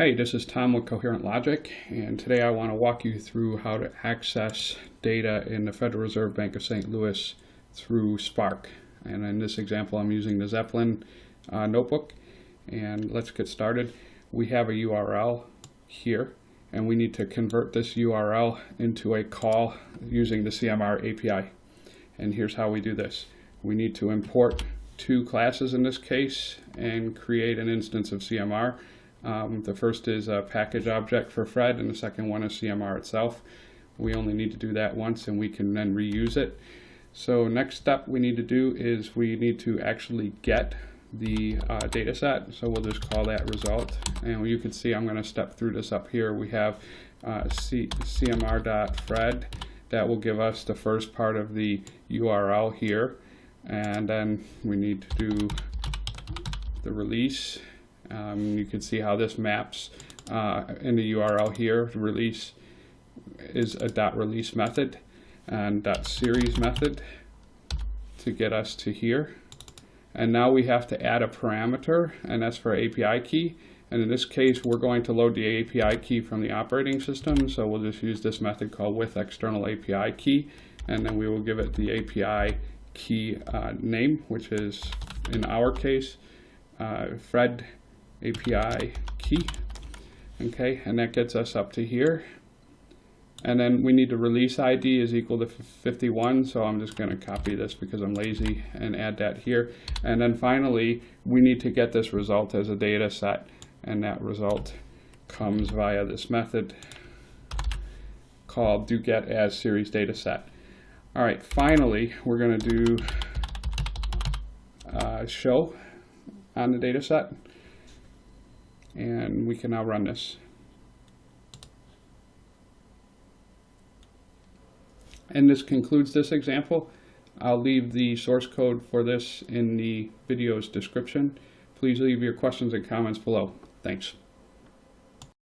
Hey, this is Tom with Coherent Logic, and today I want to walk you through how to access data in the Federal Reserve Bank of St. Louis through Spark. And in this example, I'm using the Zeppelin notebook. And let's get started. We have a URL here, and we need to convert this URL into a call using the CMR API. And here's how we do this. We need to import two classes in this case and create an instance of CMR. The first is a package object for Fred, and the second one is CMR itself. We only need to do that once, and we can then reuse it. So next step we need to do is we need to actually get the data set. So we'll just call that result. And you can see I'm going to step through this up here. We have CMR.fred. That will give us the first part of the URL here. And then we need to do the release. You can see how this maps in the URL here. The release is a .release method and .series method to get us to here. And now we have to add a parameter, and that's for API key. And in this case, we're going to load the API key from the operating system. So we'll just use this method called withExternalApiKey, and then we will give it the API key name, which is, in our case, Fred API key. Okay, and that gets us up to here. And then we need the release ID is equal to 51, so I'm just going to copy this because I'm lazy and add that here. And then finally, we need to get this result as a data set, and that result comes via this method called doGetAsSeriessDataset. All right, finally, we're going to do show on the data set. And we can now run this. And this concludes this example. I'll leave the source code for this in the video's description. Please leave your questions and comments below. Thanks.